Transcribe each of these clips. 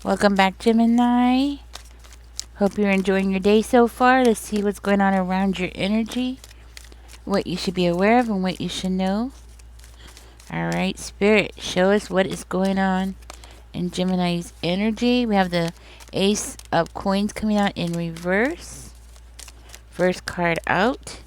Welcome back, Gemini. Hope you're enjoying your day so far. Let's see what's going on around your energy, what you should be aware of, and what you should know. Alright, Spirit, show us what is going on in Gemini's energy. We have the Ace of Coins coming out in reverse. First card out.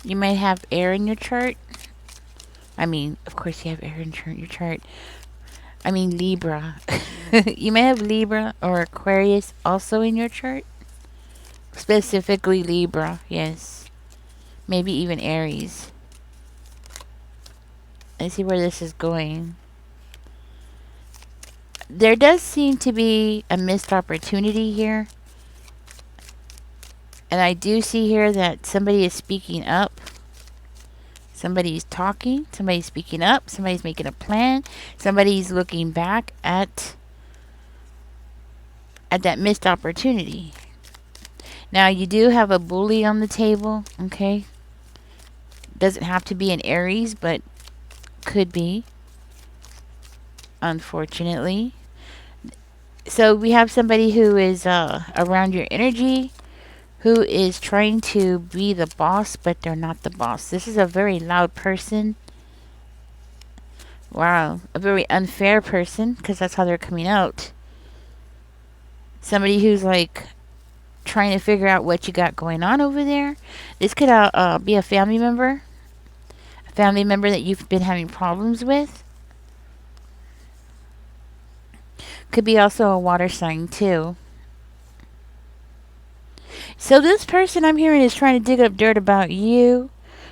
You might have air in your chart. I mean, of course you have air in your chart. I mean Libra. You may have Libra or Aquarius also in your chart. Specifically Libra, yes. Maybe even Aries. Let's see where this is going. There does seem to be a missed opportunity here. And I do see here that somebody is speaking up. Somebody's talking. Somebody's speaking up. Somebody's making a plan. Somebody's looking back at that missed opportunity. Now, you do have a bully on the table, okay? Doesn't have to be an Aries, but could be, unfortunately. So we have somebody who is around your energy, who is trying to be the boss, but they're not the boss. This is a very loud person. Wow, a very unfair person, because that's how they're coming out. Somebody who's like trying to figure out what you got going on over there. This could be a family member that you've been having problems with. Could be also a water sign too. So this person I'm hearing is trying to dig up dirt about you,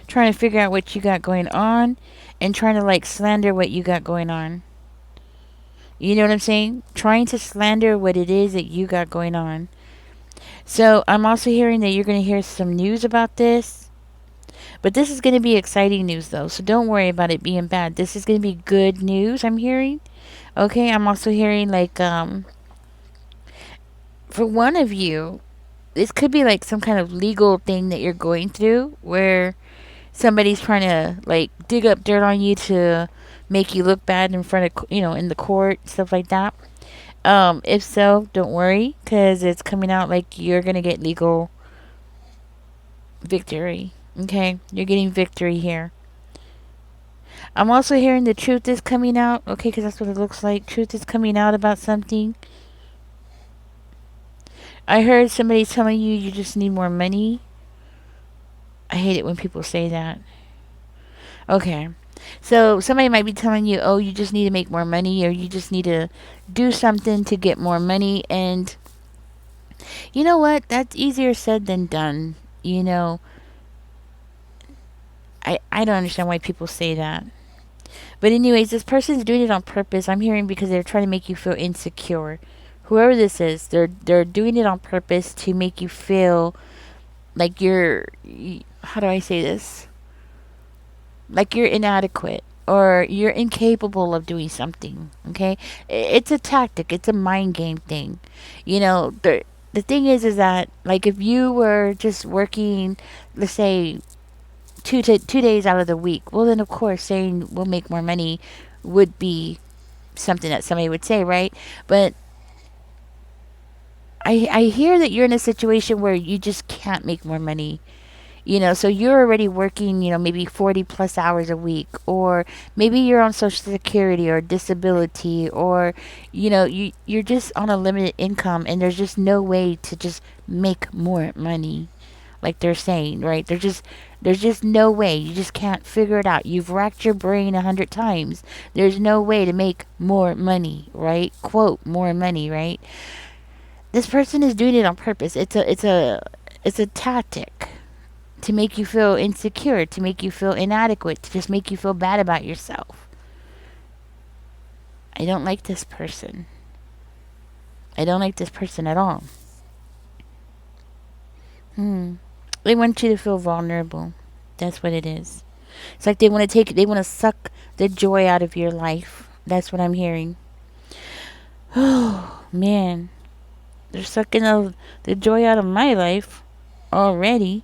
trying to figure out what you got going on, and trying to like slander what you got going on. You know what I'm saying? Trying to slander what it is that you got going on. So I'm also hearing that you're going to hear some news about this. But this is going to be exciting news though. So don't worry about it being bad. This is going to be good news I'm hearing. Okay, I'm also hearing like for one of you, this could be like some kind of legal thing that you're going through where somebody's trying to like dig up dirt on you to make you look bad in front of, in the court, stuff like that. If so, don't worry, because it's coming out like you're going to get legal victory. Okay, you're getting victory here. I'm also hearing the truth is coming out. Okay, because that's what it looks like. Truth is coming out about something. I heard somebody telling you you just need more money. I hate it when people say that. Okay. So somebody might be telling you, oh, you just need to make more money, or you just need to do something to get more money. And you know what? That's easier said than done. I don't understand why people say that. But anyways, this person's doing it on purpose. I'm hearing because they're trying to make you feel insecure. Whoever this is, they're doing it on purpose to make you feel like how do I say this? Like you're inadequate or you're incapable of doing something. Okay? It's a tactic. It's a mind game thing. The thing is that like if you were just working, let's say 2 days out of the week, well then of course saying we'll make more money would be something that somebody would say, right? But I hear that you're in a situation where you just can't make more money. So you're already working, maybe 40 plus hours a week, or maybe you're on social security or disability, or, you're just on a limited income and there's just no way to just make more money like they're saying, right? There's just no way. You just can't figure it out. You've racked your brain 100 times. There's no way to make more money, right? Quote, more money, right? This person is doing it on purpose. It's a tactic to make you feel insecure, to make you feel inadequate, to just make you feel bad about yourself. I don't like this person. I don't like this person at all. They want you to feel vulnerable. That's what it is. It's like they want to suck the joy out of your life. That's what I'm hearing. Oh man, they're sucking the joy out of my life already.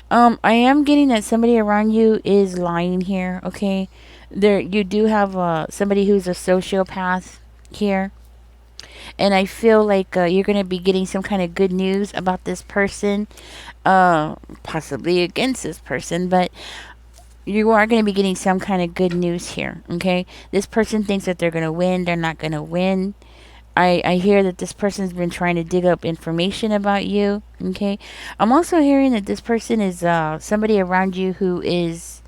I am getting that somebody around you is lying here. Okay, there you do have somebody who's a sociopath here, and I feel like you're gonna be getting some kind of good news about this person, possibly against this person, but you are going to be getting some kind of good news here. Okay, this person thinks that they're going to win. They're not going to win. I hear that this person's been trying to dig up information about you. Okay, I'm also hearing that this person is somebody around you who is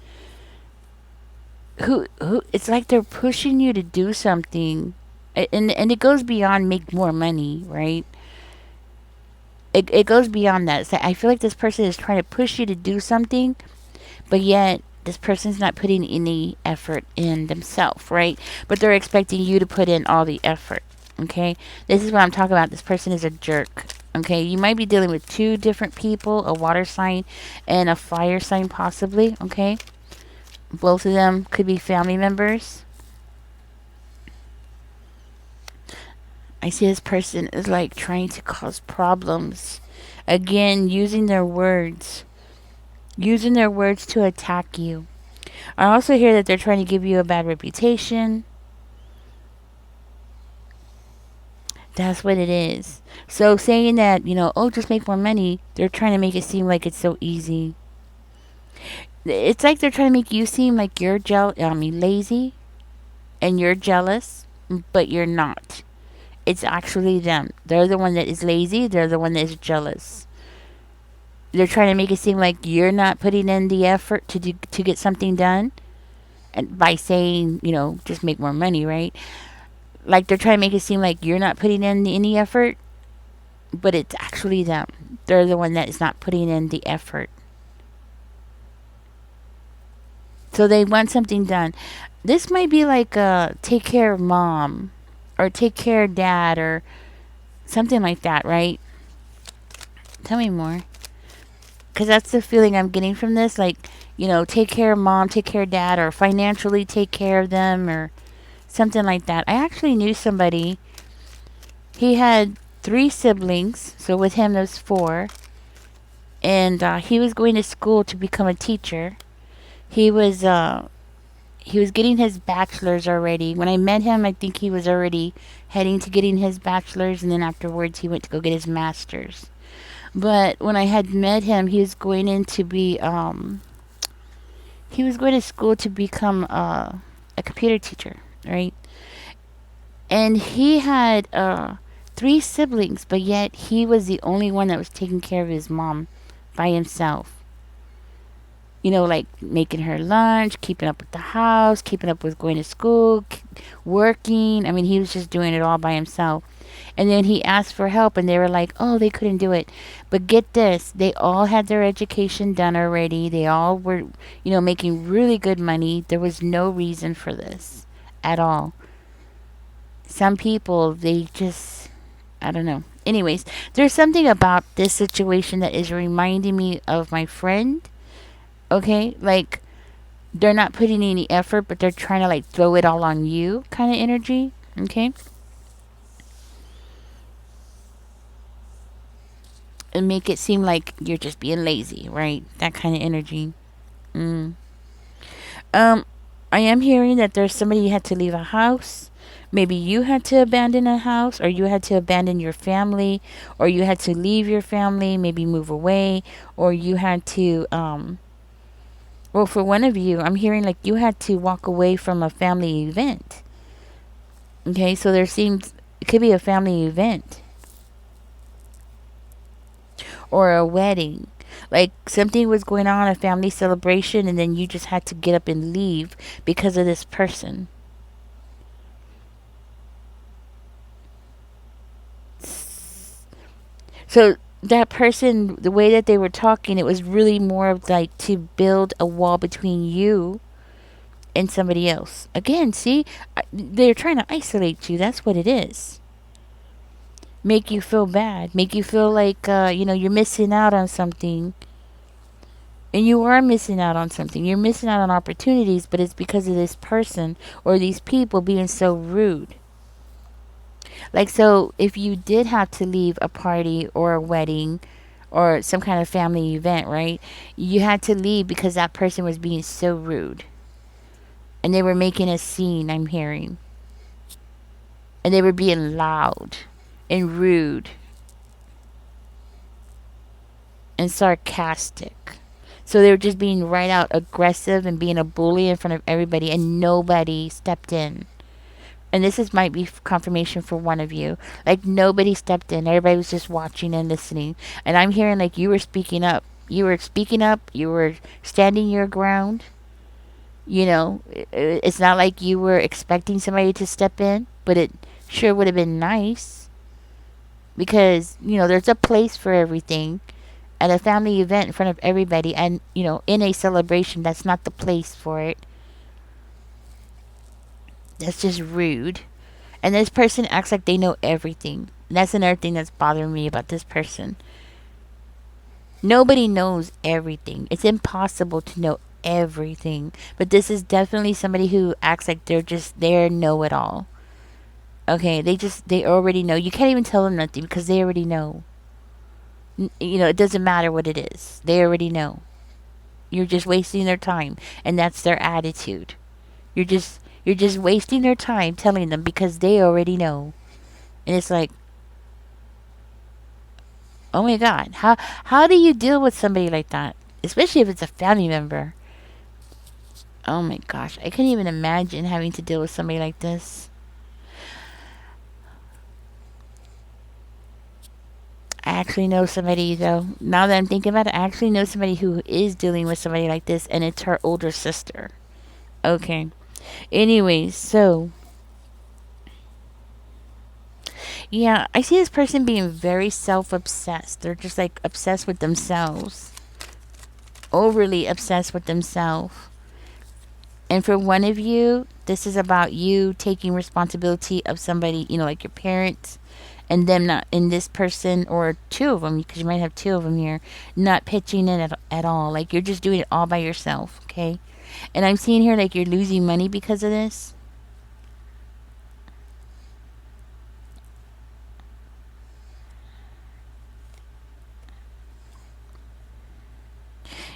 who it's like they're pushing you to do something, and it goes beyond make more money, right? It goes beyond that. So I feel like this person is trying to push you to do something, but yet this person's not putting any effort in themselves, right? But they're expecting you to put in all the effort. Okay, this is what I'm talking about. This person is a jerk. Okay, you might be dealing with two different people, a water sign and a fire sign, possibly. Okay, both of them could be family members. I see this person is like trying to cause problems. Again, using their words to attack you. I also hear that they're trying to give you a bad reputation. That's what it is. So saying that, oh, just make more money, they're trying to make it seem like it's so easy. It's like they're trying to make you seem like you're lazy and you're jealous, but you're not. It's actually them. They're the one that is lazy, they're the one that is jealous. They're trying to make it seem like you're not putting in the effort to get something done, and by saying, just make more money, right? Like they're trying to make it seem like you're not putting in any effort, but it's actually them. They're the one that is not putting in the effort. So they want something done. This might be like take care of mom or take care of dad or something like that, right? Tell me more. Because that's the feeling I'm getting from this. Like, take care of mom, take care of dad, or financially take care of them, or something like that. I actually knew somebody. He had three siblings. So with him, there's four. And he was going to school to become a teacher. He was getting his bachelor's already. When I met him, I think he was already heading to getting his bachelor's, and then afterwards he went to go get his master's. But when I had met him, he was going in to be he was going to school to become a computer teacher, right? And he had three siblings, but yet he was the only one that was taking care of his mom by himself. Like making her lunch, keeping up with the house, keeping up with going to school, working. I mean, he was just doing it all by himself. And then he asked for help, and they were like, oh, they couldn't do it. But get this, they all had their education done already. They all were, making really good money. There was no reason for this at all. Some people, they just, I don't know. Anyways, there's something about this situation that is reminding me of my friend. Okay, like they're not putting any effort, but they're trying to like throw it all on you kind of energy. Okay, and make it seem like you're just being lazy, right? That kind of energy. Mm. Um, I am hearing that there's somebody you had to leave a house. Maybe you had to abandon a house, or you had to abandon your family, or you had to leave your family, maybe move away, or you had to well, for one of you, I'm hearing like you had to walk away from a family event. Okay, so there seems it could be a family event or a wedding. Like something was going on, a family celebration, and then you just had to get up and leave because of this person. So that person, the way that they were talking, it was really more of like to build a wall between you and somebody else. Again, see, they're trying to isolate you. That's what it is. Make you feel bad. Make you feel like you're missing out on something. And you are missing out on something. You're missing out on opportunities, but it's because of this person or these people being so rude. Like, so if you did have to leave a party or a wedding or some kind of family event, right? You had to leave because that person was being so rude. And they were making a scene, I'm hearing. And they were being loud and rude and sarcastic. So they were just being right out aggressive and being a bully in front of everybody, and nobody stepped in. And this is might be confirmation for one of you. Like, nobody stepped in. Everybody was just watching and listening. And I'm hearing like you were speaking up. You were speaking up. You were standing your ground. You know, it's not like you were expecting somebody to step in, but it sure would have been nice, because there's a place for everything. At a family event in front of everybody, and in a celebration, that's not the place for it. That's just rude. And this person acts like they know everything. And that's another thing that's bothering me about this person. Nobody knows everything. It's impossible to know everything. But this is definitely somebody who acts like they're know-it-all. Okay, they already know. You can't even tell them nothing because they already know. It doesn't matter what it is. They already know. You're just wasting their time, and that's their attitude. You're just wasting their time telling them because they already know. And it's like, oh my god, how do you deal with somebody like that? Especially if it's a family member. Oh my gosh, I couldn't even imagine having to deal with somebody like this. I actually know somebody, though. Now that I'm thinking about it, I actually know somebody who is dealing with somebody like this, and it's her older sister. Okay. Anyways, so yeah, I see this person being very self-obsessed. They're just like obsessed with themselves, overly obsessed with themselves. And for one of you, this is about you taking responsibility of somebody, like your parents, and them not, in this person, or two of them, because you might have two of them here, not pitching in at all. Like, you're just doing it all by yourself, okay? And I'm seeing here like you're losing money because of this.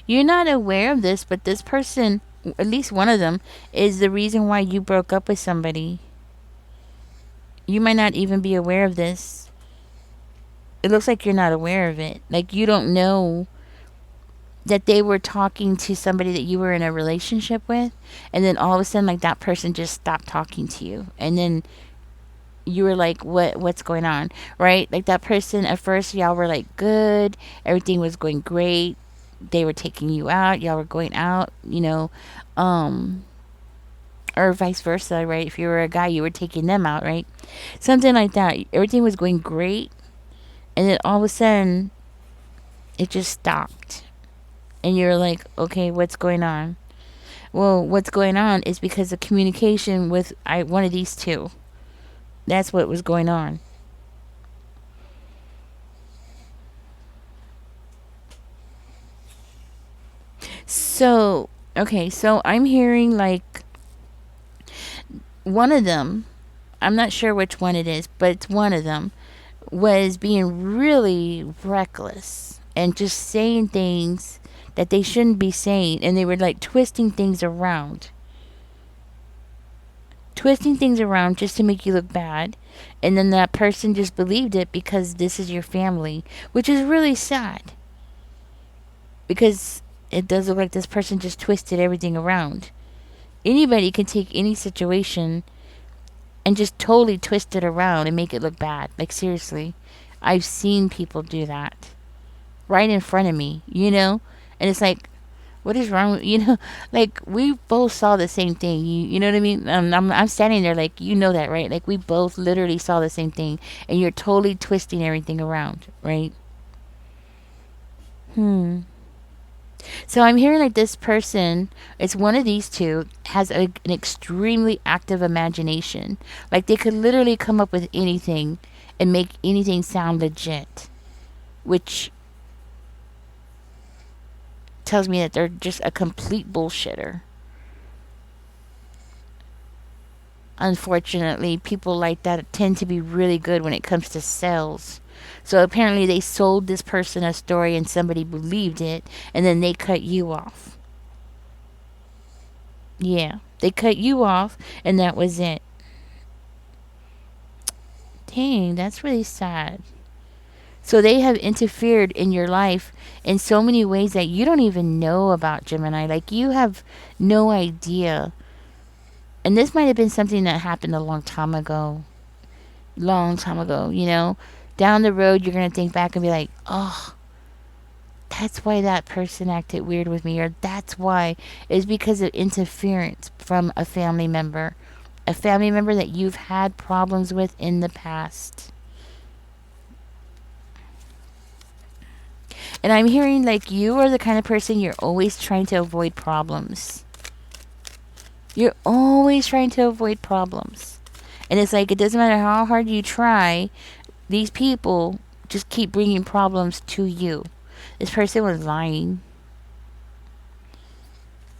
You're not aware of this, but this person, at least one of them, is the reason why you broke up with somebody. You might not even be aware of this. It looks like you're not aware of it. Like, you don't know that they were talking to somebody that you were in a relationship with, and then all of a sudden, like, that person just stopped talking to you, and then you were like, what's going on, right? Like, that person, at first, y'all were like good, everything was going great, they were taking you out, y'all were going out, um or vice versa, right? If you were a guy, you were taking them out, right? Something like that. Everything was going great, and then all of a sudden it just stopped, and you're like, okay, what's going on? Well, what's going on is because of communication with one of these two. That's what was going on. So, okay, so I'm hearing like one of them, I'm not sure which one it is, but it's one of them, was being really reckless and just saying things that they shouldn't be saying, and they were like twisting things around. Twisting things around just to make you look bad. And then that person just believed it because this is your family, which is really sad. Because it does look like this person just twisted everything around. Anybody can take any situation and just totally twist it around and make it look bad. Like, seriously. I've seen people do that right in front of me. And it's like, what is wrong with, like, we both saw the same thing. You know what I mean? I'm standing there like, that, right? Like, we both literally saw the same thing, and you're totally twisting everything around, right? So I'm hearing like this person, it's one of these two, has an extremely active imagination. Like, they could literally come up with anything and make anything sound legit, which tells me that they're just a complete bullshitter. Unfortunately, people like that tend to be really good when it comes to sales. So apparently they sold this person a story and somebody believed it, and then they cut you off. Yeah, they cut you off, and that was it. Dang, that's really sad. So they have interfered in your life in so many ways that you don't even know about, Gemini. Like, you have no idea. And this might have been something that happened a long time ago. Long time ago, you know? Down the road, you're going to think back and be like, oh, that's why that person acted weird with me. Or that's why. It's because of interference from a family member. A family member that you've had problems with in the past. And I'm hearing like you are the kind of person you're always trying to avoid problems. You're always trying to avoid problems. And it's like it doesn't matter how hard you try, these people just keep bringing problems to you. This person was lying.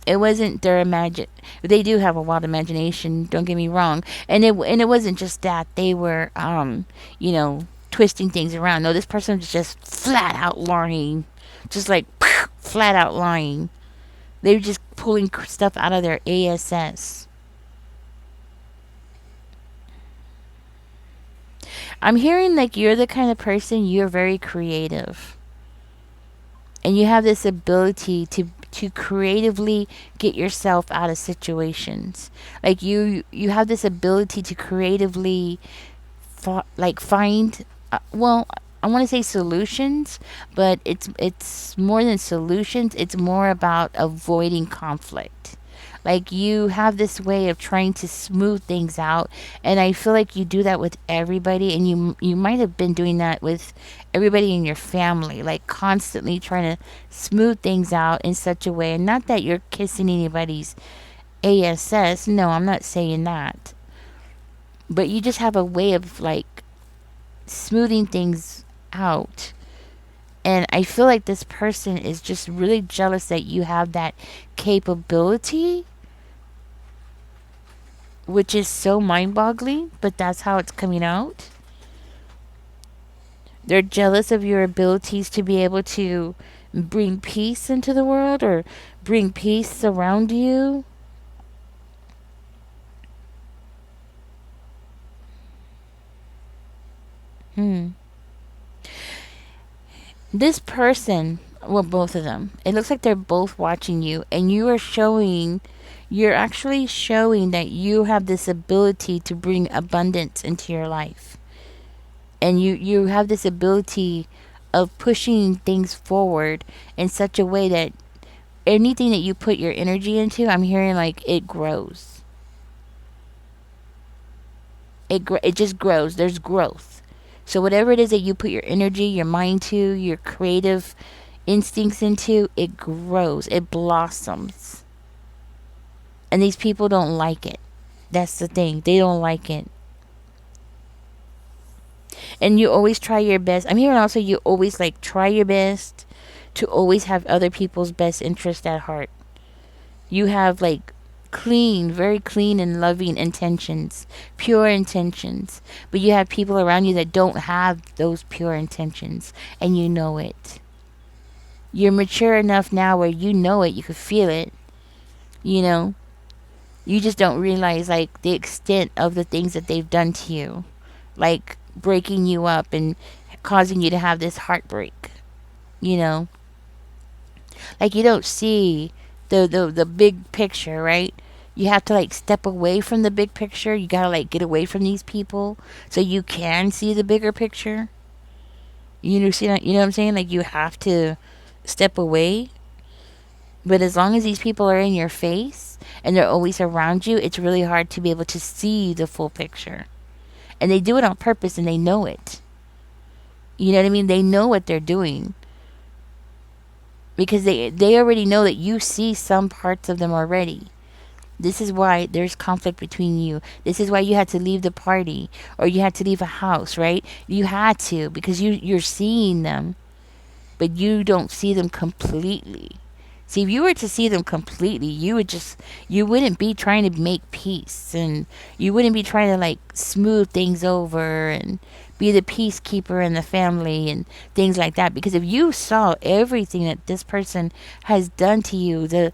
It wasn't their imagine. They do have a wild imagination. Don't get me wrong. And it wasn't just that they were you know, twisting things around. No, this person was just flat out lying, just like flat out lying. They were just pulling stuff out of their ass. I'm hearing like you're the kind of person, you're very creative. And you have this ability to creatively get yourself out of situations. Like you have this ability to creatively find well, I want to say solutions, but it's more than solutions. It's more about avoiding conflict. Like you have this way of trying to smooth things out, and I feel like you do that with everybody, and you might have been doing that with everybody in your family, like constantly trying to smooth things out in such a way. And not that you're kissing anybody's ass. No, I'm not saying that. But you just have a way of like smoothing things out. And I feel like this person is just really jealous that you have that capability, which is so mind boggling, but that's how it's coming out. They're jealous of your abilities to be able to bring peace into the world or bring peace around you. Hmm. This person, well, both of them, it looks like they're both watching you, and you're actually showing that you have this ability to bring abundance into your life. And you have this ability of pushing things forward in such a way that anything that you put your energy into, I'm hearing like it grows. It just grows. There's growth. So whatever it is that you put your energy, your mind to, your creative instincts into, it grows. It blossoms. And these people don't like it. That's the thing. They don't like it. And you always try your best. I'm hearing also you always like try your best to always have other people's best interest at heart. You have like clean, very clean and loving intentions, pure intentions. But you have people around you that don't have those pure intentions, and you know it. You're mature enough now where you know it, you can feel it, you know. You just don't realize like the extent of the things that they've done to you. Like breaking you up and causing you to have this heartbreak, you know. Like you don't see the big picture, right? You have to like step away from the big picture. You gotta like get away from these people so you can see the bigger picture. You know what I'm saying? Like you have to step away. But as long as these people are in your face and they're always around you, it's really hard to be able to see the full picture. And they do it on purpose and they know it. You know what I mean? They know what they're doing. Because they already know that you see some parts of them already. This is why there's conflict between you. This is why you had to leave the party or you had to leave a house, right? You had to because you're seeing them, but you don't see them completely. See, if you were to see them completely, you wouldn't be trying to make peace, and you wouldn't be trying to like smooth things over and be the peacekeeper in the family and things like that. Because if you saw everything that this person has done to you, the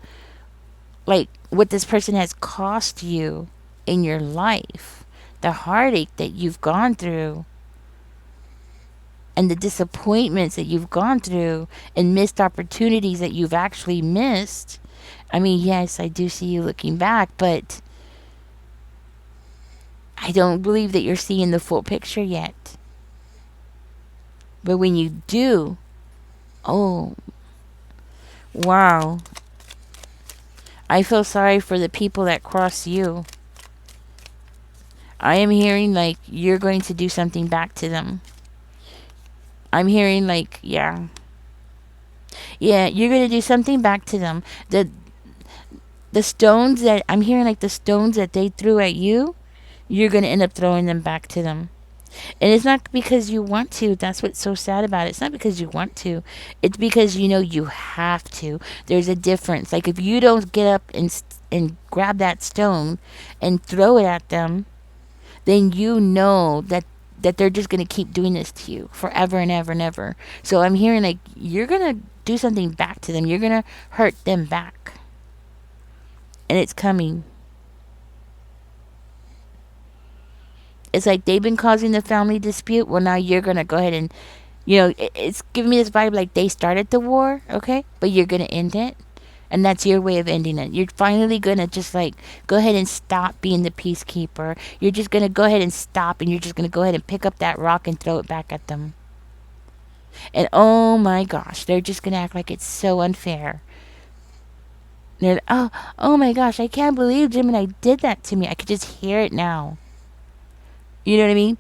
like what this person has cost you in your life, the heartache that you've gone through, and the disappointments that you've gone through, and missed opportunities that you've actually missed. I mean, yes, I do see you looking back, but I don't believe that you're seeing the full picture yet. But when you do, oh, wow. I feel sorry for the people that cross you. I am hearing like you're going to do something back to them. I'm hearing like, yeah. Yeah, you're going to do something back to them. The stones that I'm hearing, like the stones that they threw at you, you're going to end up throwing them back to them. And it's not because you want to. That's what's so sad about it. It's not because you want to. It's because you know you have to. There's a difference. Like if you don't get up and grab that stone and throw it at them, then you know that they're just going to keep doing this to you forever and ever and ever. So I'm hearing like you're going to do something back to them. You're going to hurt them back. And it's coming. It's like they've been causing the family dispute. Well, now you're going to go ahead and, it's giving me this vibe like they started the war, okay? But you're going to end it. And that's your way of ending it. You're finally going to just like go ahead and stop being the peacekeeper. You're just going to go ahead and stop, and you're just going to go ahead and pick up that rock and throw it back at them. And oh my gosh, they're just going to act like it's so unfair. They're, oh my gosh, I can't believe Gemini did that to me. I could just hear it now. You know what I mean?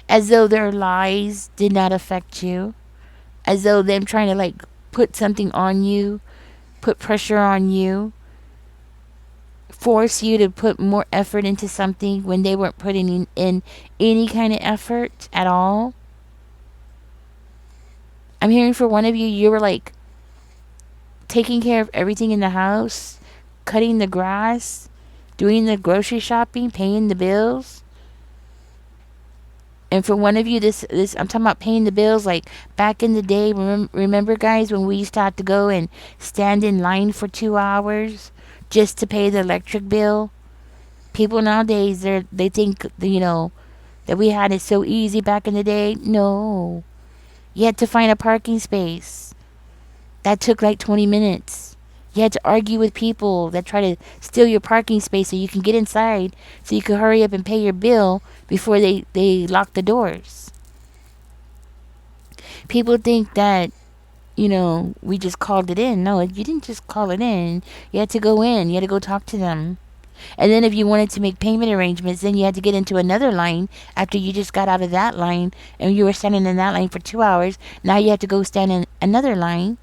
As though their lies did not affect you. As though them trying to like put something on you, put pressure on you, force you to put more effort into something when they weren't putting in any kind of effort at all. I'm hearing for one of you, you were like taking care of everything in the house, cutting the grass, doing the grocery shopping, paying the bills. And for one of you, this I'm talking about paying the bills. Like back in the day, remember guys, when we used to have to go and stand in line for 2 hours just to pay the electric bill. People nowadays, they think that we had it so easy back in the day. No, you had to find a parking space. That took like 20 minutes. You had to argue with people that try to steal your parking space so you can get inside so you can hurry up and pay your bill before they lock the doors. People think that, we just called it in. No, you didn't just call it in. You had to go in. You had to go talk to them. And then if you wanted to make payment arrangements, then you had to get into another line after you just got out of that line and you were standing in that line for 2 hours. Now you have to go stand in another line.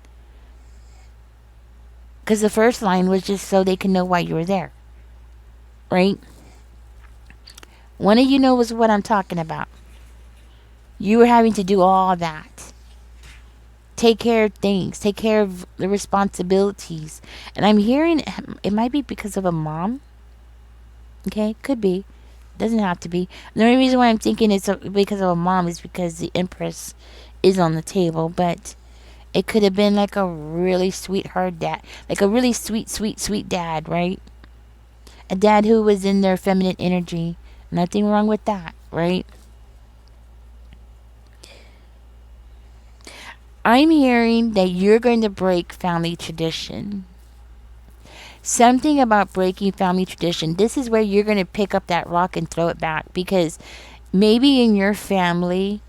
Because the first line was just so they can know why you were there. Right? One of you knows what I'm talking about. You were having to do all that. Take care of things. Take care of the responsibilities. And I'm hearing it might be because of a mom. Okay? Could be. Doesn't have to be. The only reason why I'm thinking it's because of a mom is because the Empress is on the table. But it could have been like a really sweetheart dad. Like a really sweet, sweet, sweet dad, right? A dad who was in their feminine energy. Nothing wrong with that, right? I'm hearing that you're going to break family tradition. Something about breaking family tradition. This is where you're going to pick up that rock and throw it back. Because maybe in your family,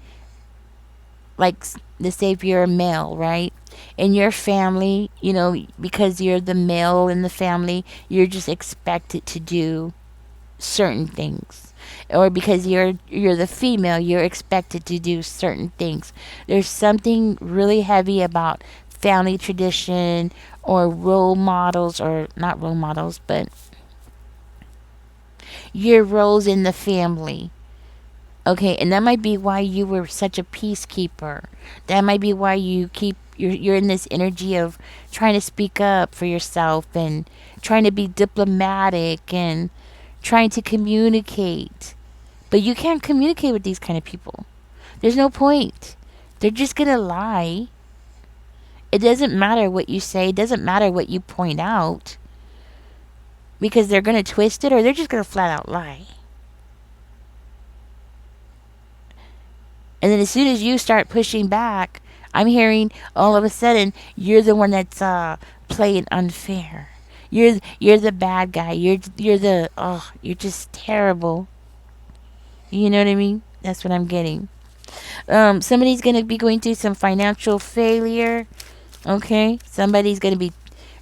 like let's say if you're a male, right? In your family, because you're the male in the family, you're just expected to do certain things. Or because you're the female, you're expected to do certain things. There's something really heavy about family tradition or role models, or not role models, but your roles in the family. Okay, and that might be why you were such a peacekeeper. That might be why you're in this energy of trying to speak up for yourself and trying to be diplomatic and trying to communicate. But you can't communicate with these kind of people. There's no point. They're just going to lie. It doesn't matter what you say, it doesn't matter what you point out because they're going to twist it or they're just going to flat out lie. And then as soon as you start pushing back, I'm hearing all of a sudden you're the one that's playing unfair. You're the bad guy. You're just terrible. You know what I mean? That's what I'm getting. Somebody's gonna be going through some financial failure. Okay, somebody's gonna be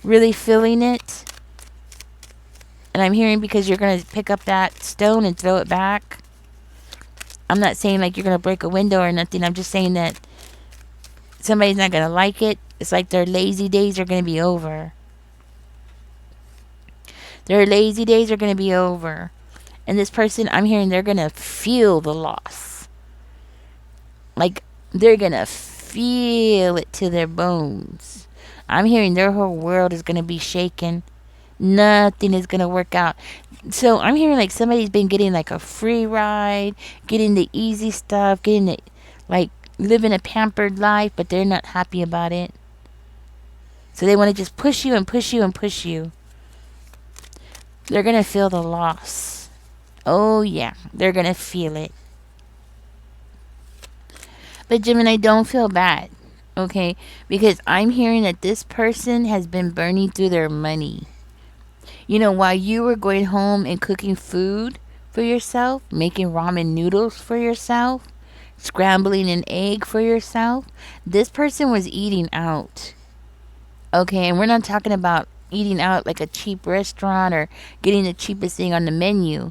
really feeling it. And I'm hearing because you're gonna pick up that stone and throw it back. I'm not saying like you're gonna break a window or nothing. I'm just saying that somebody's not gonna like it. It's like their lazy days are gonna be over. Their lazy days are gonna be over. And this person, I'm hearing they're gonna feel the loss. Like they're gonna feel it to their bones. I'm hearing their whole world is gonna be shaken. Nothing is gonna work out. So I'm hearing like somebody's been getting like a free ride, getting the easy stuff, getting it like living a pampered life, but they're not happy about it. So they want to just push you and push you and push you. They're gonna feel the loss. Oh yeah, they're gonna feel it. But Gemini, don't feel bad, okay? Because I'm hearing that this person has been burning through their money. You know, while you were going home and cooking food for yourself, making ramen noodles for yourself, scrambling an egg for yourself, this person was eating out. Okay, and we're not talking about eating out like a cheap restaurant or getting the cheapest thing on the menu.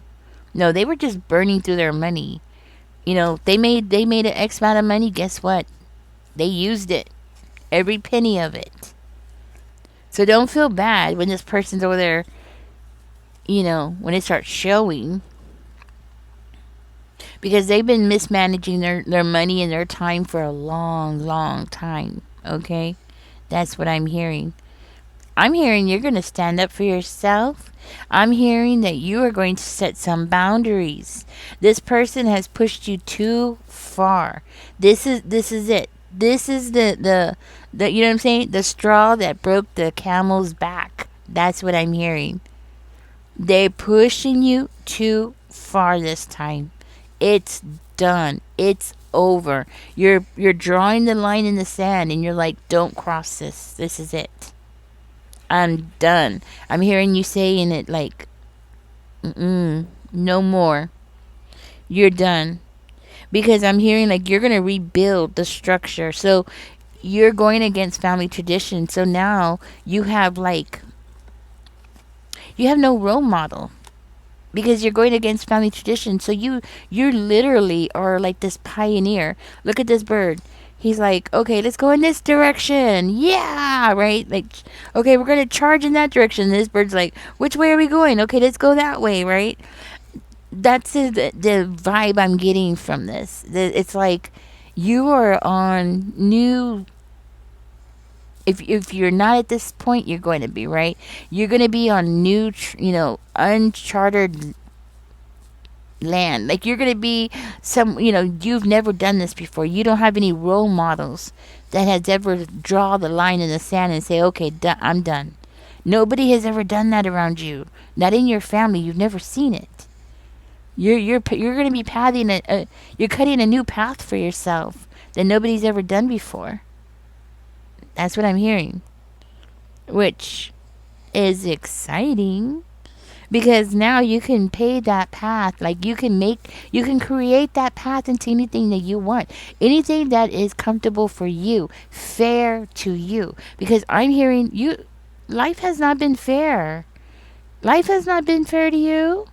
No, they were just burning through their money. You know, they made an X amount of money, guess what? They used it. Every penny of it. So don't feel bad when this person's over there, you know, when it starts showing. Because they've been mismanaging their money and their time for a long, long time. Okay? That's what I'm hearing. I'm hearing you're going to stand up for yourself. I'm hearing that you are going to set some boundaries. This person has pushed you too far. This is it. This is the you know what I'm saying? The straw that broke the camel's back. That's what I'm hearing. They're pushing you too far this time. It's done. It's over. You're drawing the line in the sand and you're like, don't cross this. This is it. I'm done. I'm hearing you saying it like, no more. You're done. Because I'm hearing like you're going to rebuild the structure. So you're going against family tradition. So now you have no role model because you're going against family tradition. So you literally are like this pioneer. Look at this bird. He's like, okay, let's go in this direction. Yeah, right? Like, okay, we're going to charge in that direction. And this bird's like, which way are we going? Okay, let's go that way, right? That's the vibe I'm getting from this. It's like you are on new. If you're not at this point, you're going to be, right. You're going to be on new, uncharted land. Like you're going to be you've never done this before. You don't have any role models that has ever draw the line in the sand and say, okay, I'm done. Nobody has ever done that around you. Not in your family. You've never seen it. You're going to be you're cutting a new path for yourself that nobody's ever done before. That's what I'm hearing, which is exciting because now you can pay that path. Like you can create that path into anything that you want, anything that is comfortable for you, fair to you. Because I'm hearing life has not been fair. Life has not been fair to you.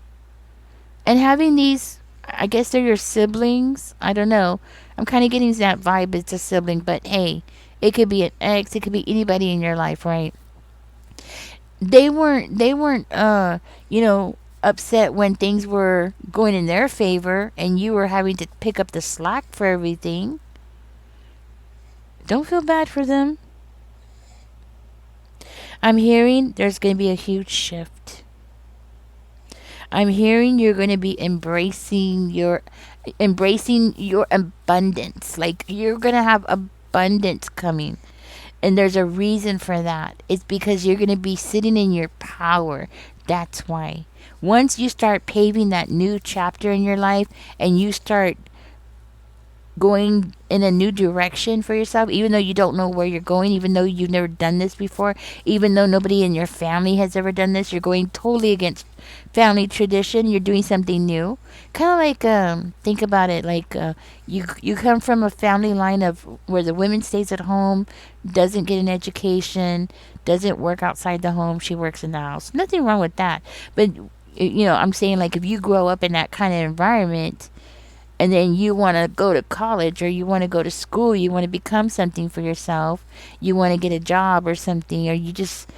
And having these, I guess they're your siblings. I don't know. I'm kind of getting that vibe. It's a sibling, but hey, it could be an ex. It could be anybody in your life, right? They weren't upset when things were going in their favor and you were having to pick up the slack for everything. Don't feel bad for them. I'm hearing there's going to be a huge shift. I'm hearing you're going to be embracing your abundance. Like you're going to have abundance coming. And there's a reason for that. It's because you're going to be sitting in your power. That's why. Once you start paving that new chapter in your life and you start going in a new direction for yourself, even though you don't know where you're going, even though you've never done this before, even though nobody in your family has ever done this, you're going totally against family tradition. You're doing something new. Kind of like think about it like you come from a family line of where the woman stays at home, doesn't get an education, doesn't work outside the home. She works in the house. Nothing wrong with that. But I'm saying like if you grow up in that kind of environment and then you want to go to college or you want to go to school, you want to become something for yourself, you want to get a job or something, or you just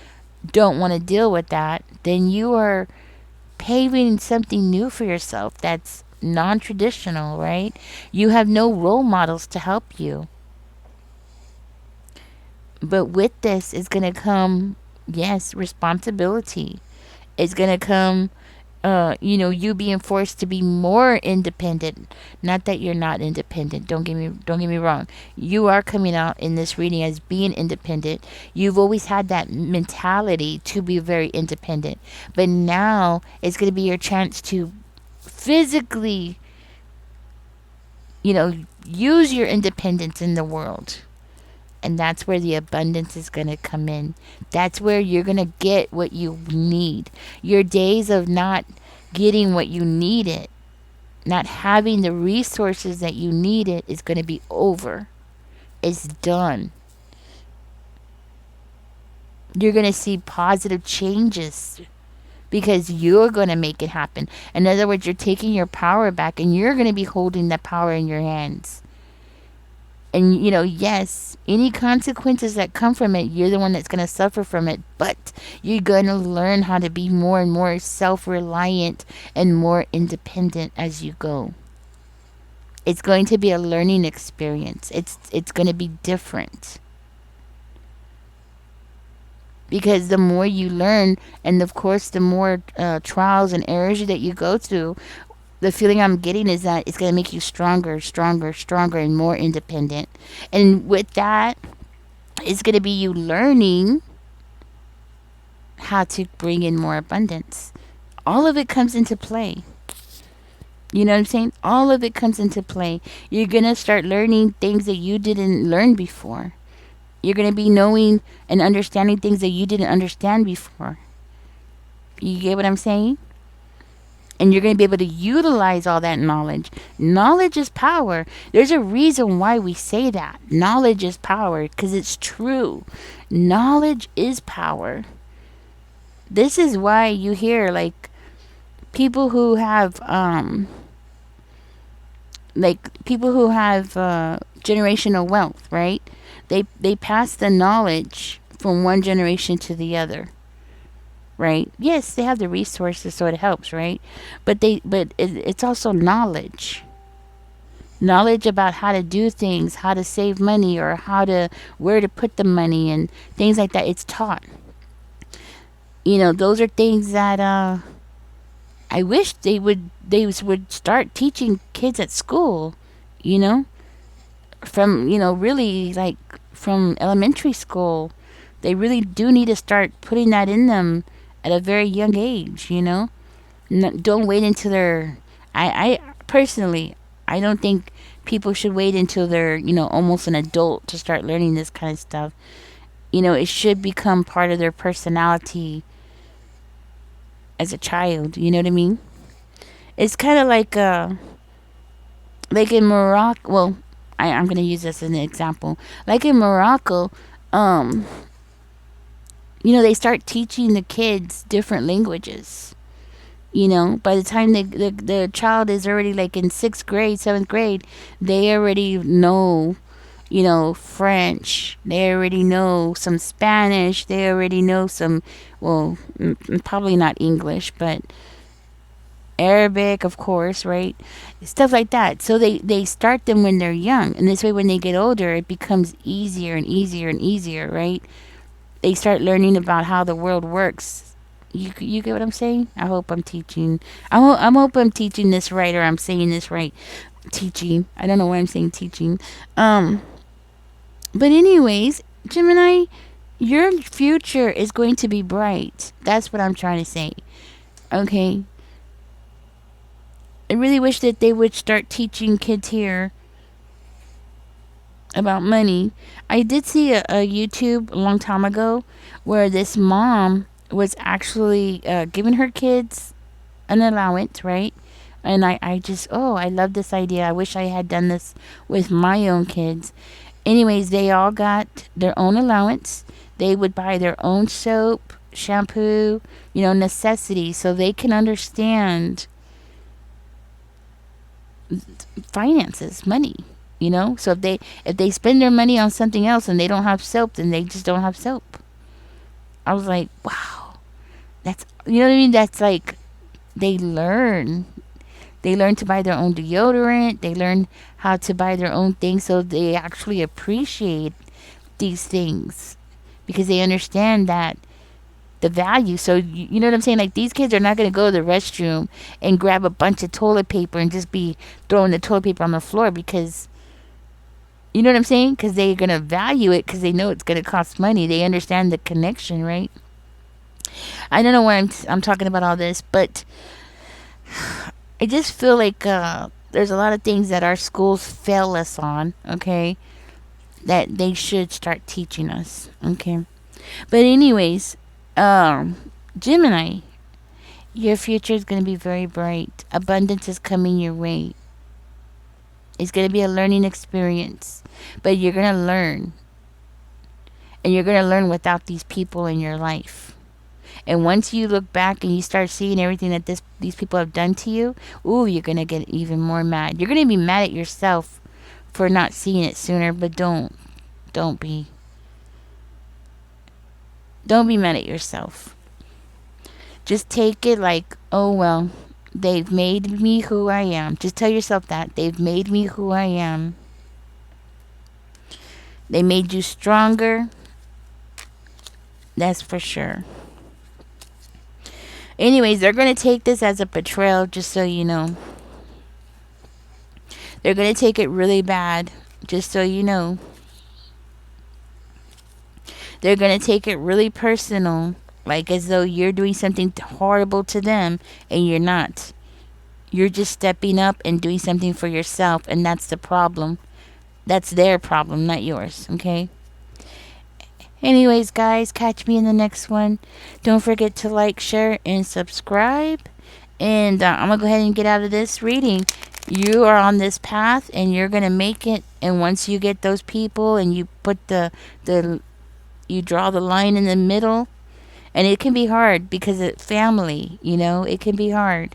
don't want to deal with that, then you are paving something new for yourself that's non-traditional, right? You have no role models to help you. But with this is going to come, yes, responsibility. It's going to come you being forced to be more independent. Not that you're not independent. Don't get me wrong. You are coming out in this reading as being independent. You've always had that mentality to be very independent. But now it's going to be your chance to physically, use your independence in the world. And that's where the abundance is going to come in. That's where you're going to get what you need. Your days of not getting what you needed, not having the resources that you needed, is going to be over. It's done. You're going to see positive changes because you're going to make it happen. In other words, you're taking your power back and you're going to be holding that power in your hands. And, yes, any consequences that come from it, you're the one that's going to suffer from it. But you're going to learn how to be more and more self-reliant and more independent as you go. It's going to be a learning experience. It's going to be different. Because the more you learn, and of course, the more trials and errors that you go through, the feeling I'm getting is that it's going to make you stronger, stronger, stronger, and more independent. And with that, it's going to be you learning how to bring in more abundance. All of it comes into play. You know what I'm saying? All of it comes into play. You're going to start learning things that you didn't learn before. You're going to be knowing and understanding things that you didn't understand before. You get what I'm saying? And you're going to be able to utilize all that knowledge. Knowledge is power. There's a reason why we say that. Knowledge is power, because it's true. Knowledge is power. This is why you hear, like, people who have, generational wealth, right? They pass the knowledge from one generation to the other. Right? Yes, they have the resources, so it helps, right? But it's also knowledge. Knowledge about how to do things, how to save money, or where to put the money and things like that. It's taught. Those are things that I wish they would start teaching kids at school. From really like from elementary school. They really do need to start putting that in them at a very young age, Don't wait until they're... I personally, I don't think people should wait until they're, almost an adult to start learning this kind of stuff. It should become part of their personality as a child, you know what I mean? It's kind of like in Morocco, well, I'm going to use this as an example. Like in Morocco, they start teaching the kids different languages. By the time the child is already like in 6th grade, 7th grade, they already know, French. They already know some Spanish. They already know some, well, probably not English, but Arabic, of course, right? Stuff like that. So they start them when they're young, and this way, when they get older, it becomes easier and easier and easier, right? They start learning about how the world works. You get what I'm saying? I hope I'm teaching. I hope I'm teaching this right, or I'm saying this right. Teaching. I don't know why I'm saying teaching. Um, but anyways, Gemini, your future is going to be bright. That's what I'm trying to say. Okay. I really wish that they would start teaching kids here about money. I did see a YouTube a long time ago where this mom was actually giving her kids an allowance, right? And I just, oh, I love this idea. I wish I had done this with my own kids. Anyways, they all got their own allowance. They would buy their own soap, shampoo, necessities, so they can understand finances, money. So if they spend their money on something else and they don't have soap, then they just don't have soap. I was like, wow, that's, you know what I mean? That's like, they learn. They learn to buy their own deodorant. They learn how to buy their own things, so they actually appreciate these things because they understand that the value. So you know what I'm saying? Like, these kids are not going to go to the restroom and grab a bunch of toilet paper and just be throwing the toilet paper on the floor, because you know what I'm saying? Because they're going to value it because they know it's going to cost money. They understand the connection, right? I don't know why I'm talking about all this, but I just feel like there's a lot of things that our schools fail us on, okay? That they should start teaching us, okay? But anyways, Gemini, your future is going to be very bright. Abundance is coming your way. It's going to be a learning experience, but you're going to learn. And you're going to learn without these people in your life. And once you look back and you start seeing everything that these people have done to you, ooh, you're going to get even more mad. You're going to be mad at yourself for not seeing it sooner, but don't be. Don't be mad at yourself. Just take it like, oh well, they've made me who I am. Just tell yourself that. They've made me who I am. They made you stronger. That's for sure. Anyways, they're going to take this as a betrayal, just so you know. They're going to take it really bad, just so you know. They're going to take it really personal, like as though you're doing something horrible to them, and you're not. You're just stepping up and doing something for yourself, and that's the problem. That's their problem, not yours, okay? Anyways, guys, catch me in the next one. Don't forget to like, share, and subscribe. And I'm going to go ahead and get out of this reading. You are on this path, and you're going to make it. And once you get those people and you put you draw the line in the middle, and it can be hard because it's family, it can be hard.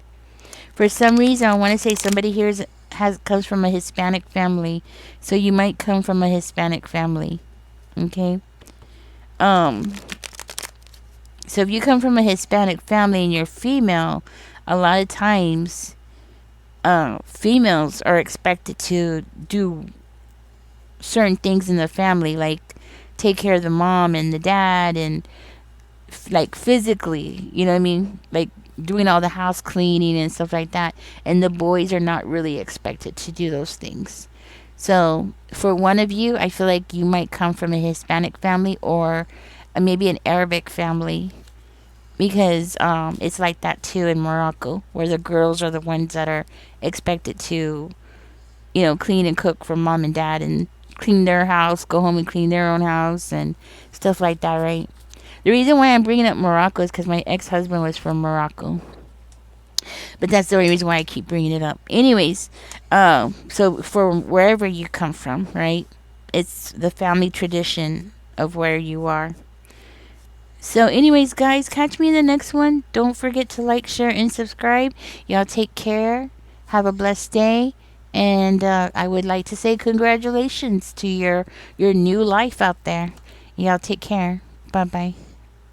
For some reason, I want to say somebody here comes from a Hispanic family. So you might come from a Hispanic family, okay? So if you come from a Hispanic family and you're female, a lot of times, females are expected to do certain things in the family, like take care of the mom and the dad, and like physically, you know what I mean? Like doing all the house cleaning and stuff like that. And the boys are not really expected to do those things. So for one of you, I feel like you might come from a Hispanic family, or maybe an Arabic family, because it's like that too in Morocco, where the girls are the ones that are expected to, clean and cook for mom and dad, and clean their house, go home and clean their own house and stuff like that, right? The reason why I'm bringing up Morocco is because my ex-husband was from Morocco. But that's the only reason why I keep bringing it up. Anyways, so for wherever you come from, right? It's the family tradition of where you are. So anyways, guys, catch me in the next one. Don't forget to like, share, and subscribe. Y'all take care. Have a blessed day. And I would like to say congratulations to your new life out there. Y'all take care. Bye-bye.